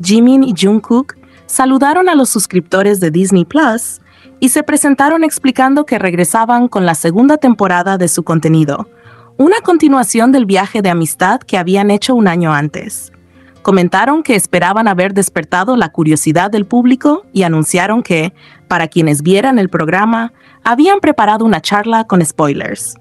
Jimin y Jungkook saludaron a los suscriptores de Disney Plus y se presentaron explicando que regresaban con la segunda temporada de su contenido, una continuación del viaje de amistad que habían hecho un año antes. Comentaron que esperaban haber despertado la curiosidad del público y anunciaron que, para quienes vieran el programa, habían preparado una charla con spoilers.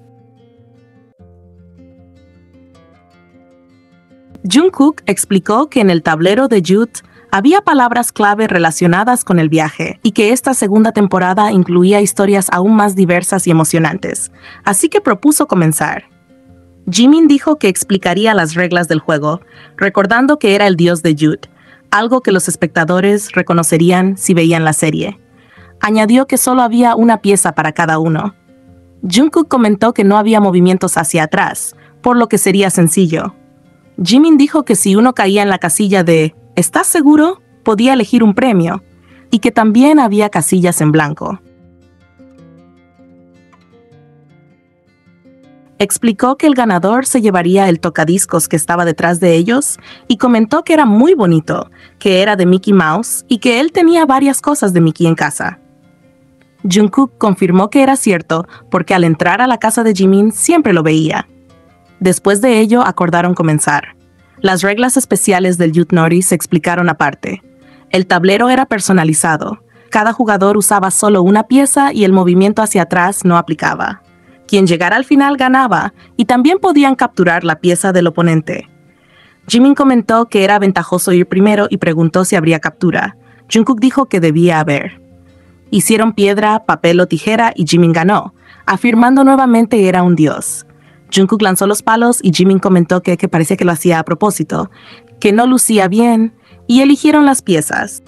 Jungkook explicó que en el tablero de Jute había palabras clave relacionadas con el viaje y que esta segunda temporada incluía historias aún más diversas y emocionantes, así que propuso comenzar. Jimin dijo que explicaría las reglas del juego, recordando que era el dios de Jute, algo que los espectadores reconocerían si veían la serie. Añadió que solo había una pieza para cada uno. Jungkook comentó que no había movimientos hacia atrás, por lo que sería sencillo. Jimin dijo que si uno caía en la casilla de ¿estás seguro?, podía elegir un premio, y que también había casillas en blanco. Explicó que el ganador se llevaría el tocadiscos que estaba detrás de ellos y comentó que era muy bonito, que era de Mickey Mouse y que él tenía varias cosas de Mickey en casa. Jungkook confirmó que era cierto porque al entrar a la casa de Jimin siempre lo veía. Después de ello acordaron comenzar. Las reglas especiales del Yutnori se explicaron aparte. El tablero era personalizado. Cada jugador usaba solo una pieza y el movimiento hacia atrás no aplicaba. Quien llegara al final ganaba y también podían capturar la pieza del oponente. Jimin comentó que era ventajoso ir primero y preguntó si habría captura. Jungkook dijo que debía haber. Hicieron piedra, papel o tijera y Jimin ganó, afirmando nuevamente que era un dios. Jungkook lanzó los palos y Jimin comentó que parecía que lo hacía a propósito, que no lucía bien, y eligieron las piezas.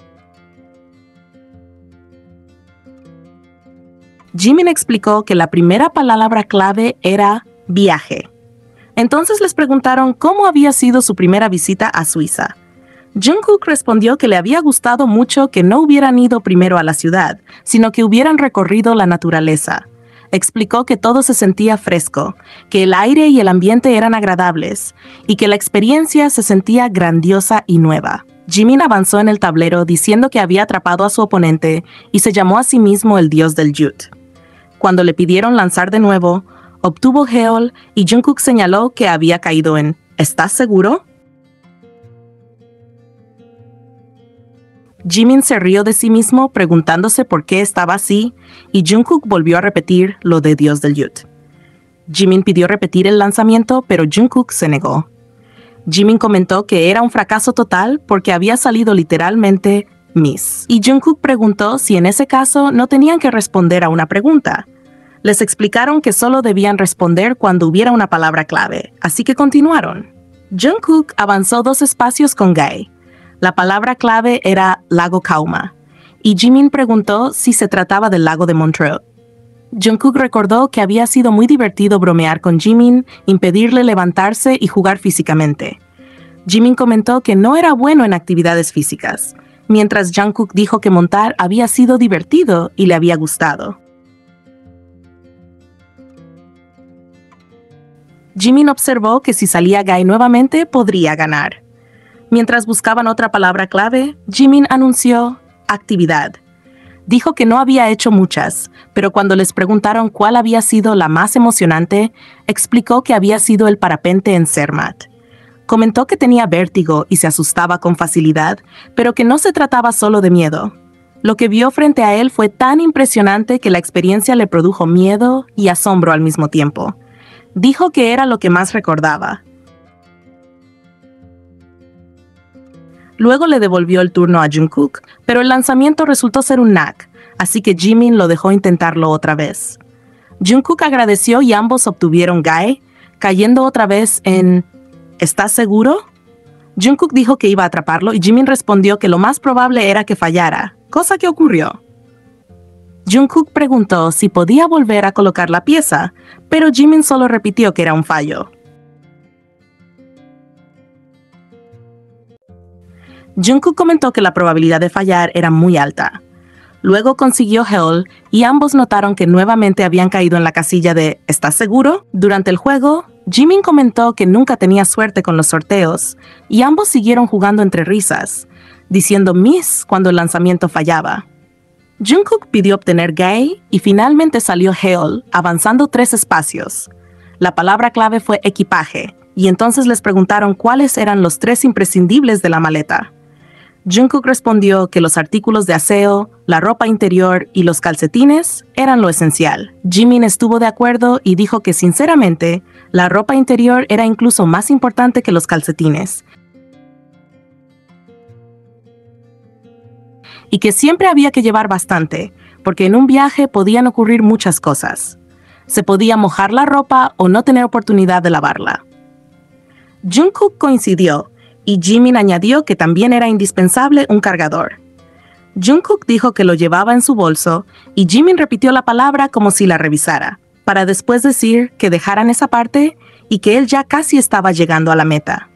Jimin explicó que la primera palabra clave era viaje. Entonces les preguntaron cómo había sido su primera visita a Suiza. Jungkook respondió que le había gustado mucho que no hubieran ido primero a la ciudad, sino que hubieran recorrido la naturaleza. Explicó que todo se sentía fresco, que el aire y el ambiente eran agradables, y que la experiencia se sentía grandiosa y nueva. Jimin avanzó en el tablero diciendo que había atrapado a su oponente y se llamó a sí mismo el dios del Jute. Cuando le pidieron lanzar de nuevo, obtuvo Heol y Jungkook señaló que había caído en ¿estás seguro? Jimin se rió de sí mismo preguntándose por qué estaba así y Jungkook volvió a repetir lo de dios del Jute. Jimin pidió repetir el lanzamiento, pero Jungkook se negó. Jimin comentó que era un fracaso total porque había salido literalmente Miss. Y Jungkook preguntó si en ese caso no tenían que responder a una pregunta. Les explicaron que solo debían responder cuando hubiera una palabra clave, así que continuaron. Jungkook avanzó 2 espacios con Gae. La palabra clave era Lago Kauma, y Jimin preguntó si se trataba del lago de Montreux. Jungkook recordó que había sido muy divertido bromear con Jimin, impedirle levantarse y jugar físicamente. Jimin comentó que no era bueno en actividades físicas, mientras Jungkook dijo que montar había sido divertido y le había gustado. Jimin observó que si salía Gae nuevamente podría ganar. Mientras buscaban otra palabra clave, Jimin anunció actividad. Dijo que no había hecho muchas, pero cuando les preguntaron cuál había sido la más emocionante, explicó que había sido el parapente en Zermatt. Comentó que tenía vértigo y se asustaba con facilidad, pero que no se trataba solo de miedo. Lo que vio frente a él fue tan impresionante que la experiencia le produjo miedo y asombro al mismo tiempo. Dijo que era lo que más recordaba. Luego le devolvió el turno a Jungkook, pero el lanzamiento resultó ser un knack, así que Jimin lo dejó intentarlo otra vez. Jungkook agradeció y ambos obtuvieron Gae, cayendo otra vez en ¿estás seguro? Jungkook dijo que iba a atraparlo y Jimin respondió que lo más probable era que fallara, cosa que ocurrió. Jungkook preguntó si podía volver a colocar la pieza, pero Jimin solo repitió que era un fallo. Jungkook comentó que la probabilidad de fallar era muy alta. Luego consiguió Heol y ambos notaron que nuevamente habían caído en la casilla de ¿estás seguro? Durante el juego, Jimin comentó que nunca tenía suerte con los sorteos y ambos siguieron jugando entre risas, diciendo miss cuando el lanzamiento fallaba. Jungkook pidió obtener gay y finalmente salió Haeol, avanzando 3 espacios. La palabra clave fue equipaje, y entonces les preguntaron cuáles eran los 3 imprescindibles de la maleta. Jungkook respondió que los artículos de aseo, la ropa interior y los calcetines eran lo esencial. Jimin estuvo de acuerdo y dijo que sinceramente, la ropa interior era incluso más importante que los calcetines. Y que siempre había que llevar bastante, porque en un viaje podían ocurrir muchas cosas. Se podía mojar la ropa o no tener oportunidad de lavarla. Jungkook coincidió, y Jimin añadió que también era indispensable un cargador. Jungkook dijo que lo llevaba en su bolso, y Jimin repitió la palabra como si la revisara, para después decir que dejaran esa parte y que él ya casi estaba llegando a la meta.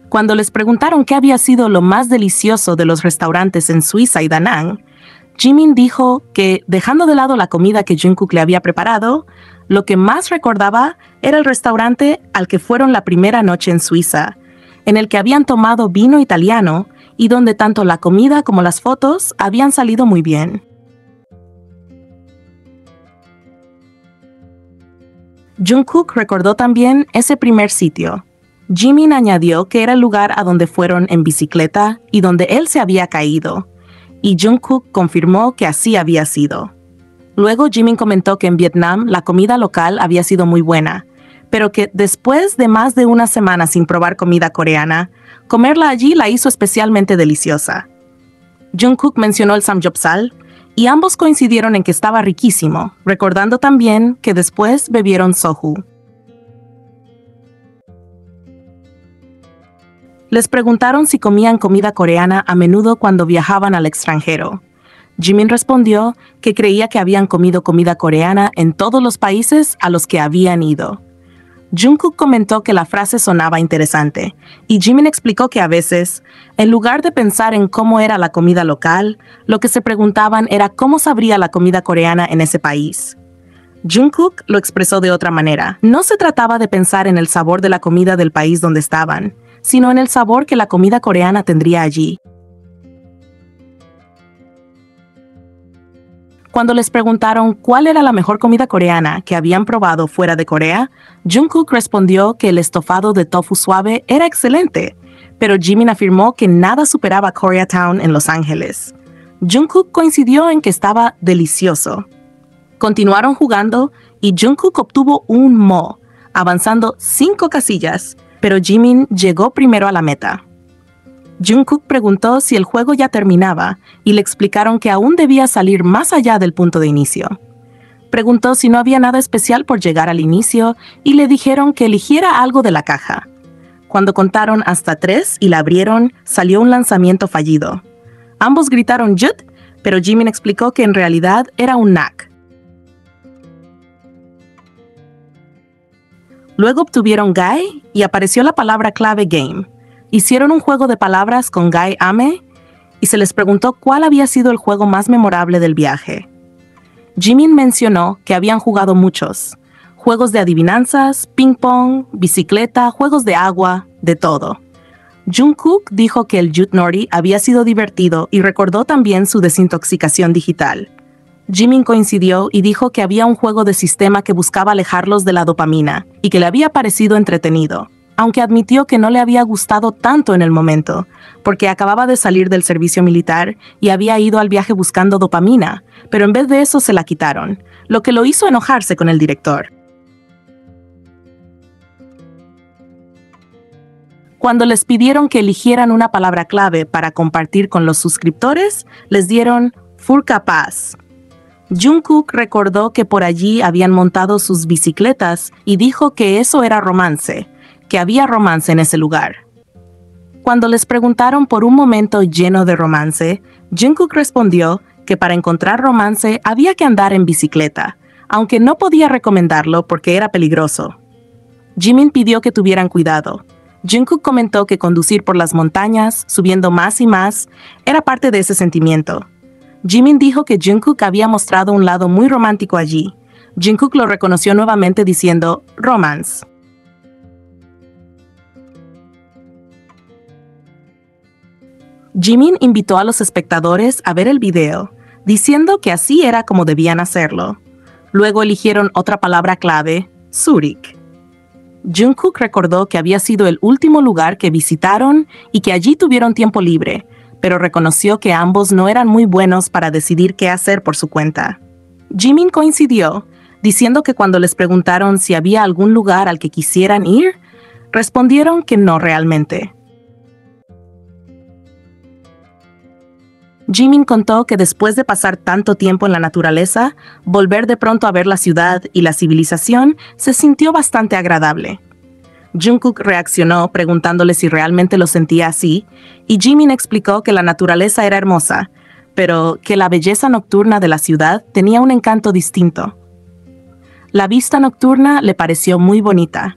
Cuando les preguntaron qué había sido lo más delicioso de los restaurantes en Suiza y Da Nang, Jimin dijo que, dejando de lado la comida que Jungkook le había preparado, lo que más recordaba era el restaurante al que fueron la primera noche en Suiza, en el que habían tomado vino italiano y donde tanto la comida como las fotos habían salido muy bien. Jungkook recordó también ese primer sitio. Jimin añadió que era el lugar a donde fueron en bicicleta y donde él se había caído, y Jungkook confirmó que así había sido. Luego Jimin comentó que en Vietnam la comida local había sido muy buena, pero que después de más de una semana sin probar comida coreana, comerla allí la hizo especialmente deliciosa. Jungkook mencionó el samgyeopsal, y ambos coincidieron en que estaba riquísimo, recordando también que después bebieron soju. Les preguntaron si comían comida coreana a menudo cuando viajaban al extranjero. Jimin respondió que creía que habían comido comida coreana en todos los países a los que habían ido. Jungkook comentó que la frase sonaba interesante, y Jimin explicó que a veces, en lugar de pensar en cómo era la comida local, lo que se preguntaban era cómo sabría la comida coreana en ese país. Jungkook lo expresó de otra manera. No se trataba de pensar en el sabor de la comida del país donde estaban, sino en el sabor que la comida coreana tendría allí. Cuando les preguntaron cuál era la mejor comida coreana que habían probado fuera de Corea, Jungkook respondió que el estofado de tofu suave era excelente, pero Jimin afirmó que nada superaba Koreatown en Los Ángeles. Jungkook coincidió en que estaba delicioso. Continuaron jugando y Jungkook obtuvo un mo, avanzando 5 casillas, pero Jimin llegó primero a la meta. Jungkook preguntó si el juego ya terminaba y le explicaron que aún debía salir más allá del punto de inicio. Preguntó si no había nada especial por llegar al inicio y le dijeron que eligiera algo de la caja. Cuando contaron hasta 3 y la abrieron, salió un lanzamiento fallido. Ambos gritaron "Yut", pero Jimin explicó que en realidad era un knack. Luego obtuvieron Gae y apareció la palabra clave game. Hicieron un juego de palabras con Gae Ame y se les preguntó cuál había sido el juego más memorable del viaje. Jimin mencionó que habían jugado muchos. Juegos de adivinanzas, ping pong, bicicleta, juegos de agua, de todo. Jungkook dijo que el Yut Nori había sido divertido y recordó también su desintoxicación digital. Jimin coincidió y dijo que había un juego de sistema que buscaba alejarlos de la dopamina y que le había parecido entretenido, aunque admitió que no le había gustado tanto en el momento, porque acababa de salir del servicio militar y había ido al viaje buscando dopamina, pero en vez de eso se la quitaron, lo que lo hizo enojarse con el director. Cuando les pidieron que eligieran una palabra clave para compartir con los suscriptores, les dieron Furcapaz. Jungkook recordó que por allí habían montado sus bicicletas y dijo que eso era romance, que había romance en ese lugar. Cuando les preguntaron por un momento lleno de romance, Jungkook respondió que para encontrar romance había que andar en bicicleta, aunque no podía recomendarlo porque era peligroso. Jimin pidió que tuvieran cuidado. Jungkook comentó que conducir por las montañas, subiendo más y más, era parte de ese sentimiento. Jimin dijo que Jungkook había mostrado un lado muy romántico allí. Jungkook lo reconoció nuevamente diciendo "romance". Jimin invitó a los espectadores a ver el video, diciendo que así era como debían hacerlo. Luego eligieron otra palabra clave, Zurich. Jungkook recordó que había sido el último lugar que visitaron y que allí tuvieron tiempo libre, pero reconoció que ambos no eran muy buenos para decidir qué hacer por su cuenta. Jimin coincidió, diciendo que cuando les preguntaron si había algún lugar al que quisieran ir, respondieron que no realmente. Jimin contó que después de pasar tanto tiempo en la naturaleza, volver de pronto a ver la ciudad y la civilización se sintió bastante agradable. Jungkook reaccionó preguntándole si realmente lo sentía así, y Jimin explicó que la naturaleza era hermosa, pero que la belleza nocturna de la ciudad tenía un encanto distinto. La vista nocturna le pareció muy bonita.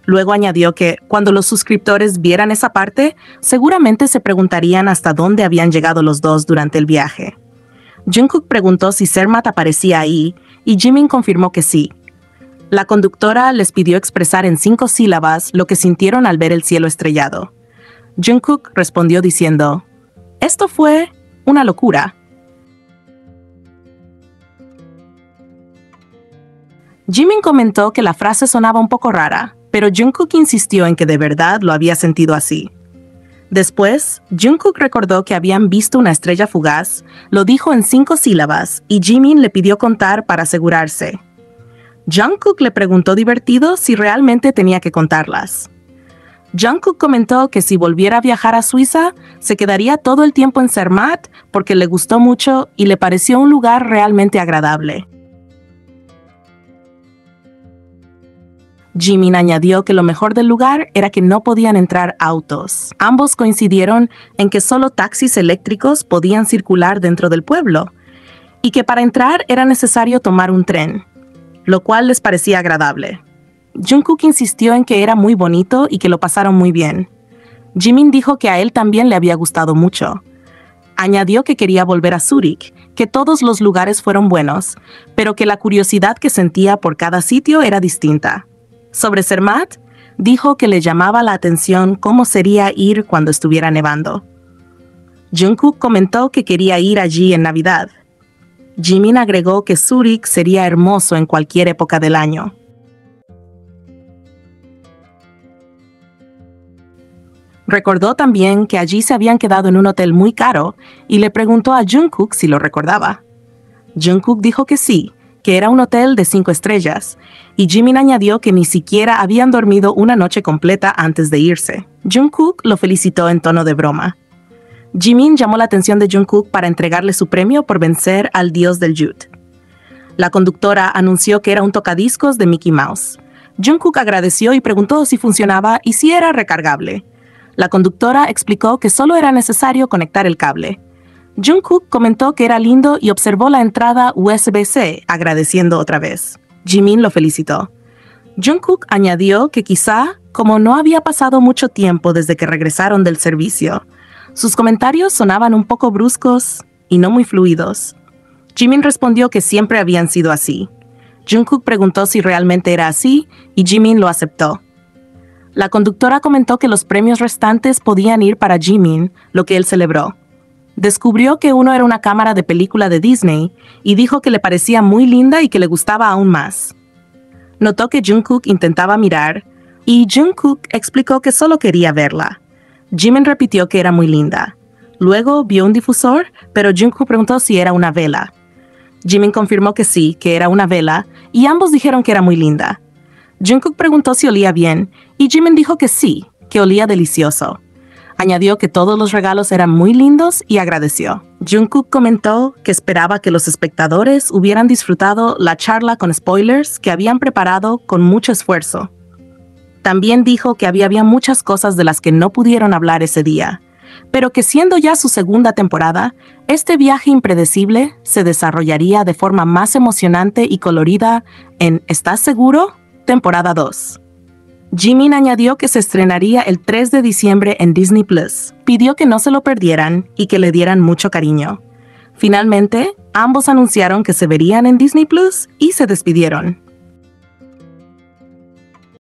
Luego añadió que, cuando los suscriptores vieran esa parte, seguramente se preguntarían hasta dónde habían llegado los dos durante el viaje. Jungkook preguntó si Zermatt aparecía ahí, y Jimin confirmó que sí. La conductora les pidió expresar en 5 sílabas lo que sintieron al ver el cielo estrellado. Jungkook respondió diciendo, «Esto fue una locura». Jimin comentó que la frase sonaba un poco rara, pero Jungkook insistió en que de verdad lo había sentido así. Después, Jungkook recordó que habían visto una estrella fugaz, lo dijo en 5 sílabas y Jimin le pidió contar para asegurarse. Jungkook le preguntó divertido si realmente tenía que contarlas. Jungkook comentó que si volviera a viajar a Suiza, se quedaría todo el tiempo en Zermatt porque le gustó mucho y le pareció un lugar realmente agradable. Jimin añadió que lo mejor del lugar era que no podían entrar autos. Ambos coincidieron en que solo taxis eléctricos podían circular dentro del pueblo, y que para entrar era necesario tomar un tren, lo cual les parecía agradable. Jungkook insistió en que era muy bonito y que lo pasaron muy bien. Jimin dijo que a él también le había gustado mucho. Añadió que quería volver a Zurich, que todos los lugares fueron buenos, pero que la curiosidad que sentía por cada sitio era distinta. Sobre Zermatt, dijo que le llamaba la atención cómo sería ir cuando estuviera nevando. Jungkook comentó que quería ir allí en Navidad. Jimin agregó que Zurich sería hermoso en cualquier época del año. Recordó también que allí se habían quedado en un hotel muy caro y le preguntó a Jungkook si lo recordaba. Jungkook dijo que sí, que era un hotel de 5 estrellas, y Jimin añadió que ni siquiera habían dormido una noche completa antes de irse. Jungkook lo felicitó en tono de broma. Jimin llamó la atención de Jungkook para entregarle su premio por vencer al dios del Jute. La conductora anunció que era un tocadiscos de Mickey Mouse. Jungkook agradeció y preguntó si funcionaba y si era recargable. La conductora explicó que solo era necesario conectar el cable. Jungkook comentó que era lindo y observó la entrada USB-C, agradeciendo otra vez. Jimin lo felicitó. Jungkook añadió que quizá, como no había pasado mucho tiempo desde que regresaron del servicio, sus comentarios sonaban un poco bruscos y no muy fluidos. Jimin respondió que siempre habían sido así. Jungkook preguntó si realmente era así y Jimin lo aceptó. La conductora comentó que los premios restantes podían ir para Jimin, lo que él celebró. Descubrió que uno era una cámara de película de Disney y dijo que le parecía muy linda y que le gustaba aún más. Notó que Jungkook intentaba mirar y Jungkook explicó que solo quería verla. Jimin repitió que era muy linda. Luego vio un difusor, pero Jungkook preguntó si era una vela. Jimin confirmó que sí, que era una vela, y ambos dijeron que era muy linda. Jungkook preguntó si olía bien, y Jimin dijo que sí, que olía delicioso. Añadió que todos los regalos eran muy lindos y agradeció. Jungkook comentó que esperaba que los espectadores hubieran disfrutado la charla con spoilers que habían preparado con mucho esfuerzo. También dijo que había muchas cosas de las que no pudieron hablar ese día, pero que siendo ya su segunda temporada, este viaje impredecible se desarrollaría de forma más emocionante y colorida en ¿Estás seguro? Temporada 2. Jimin añadió que se estrenaría el 3 de diciembre en Disney Plus. Pidió que no se lo perdieran y que le dieran mucho cariño. Finalmente, ambos anunciaron que se verían en Disney Plus y se despidieron.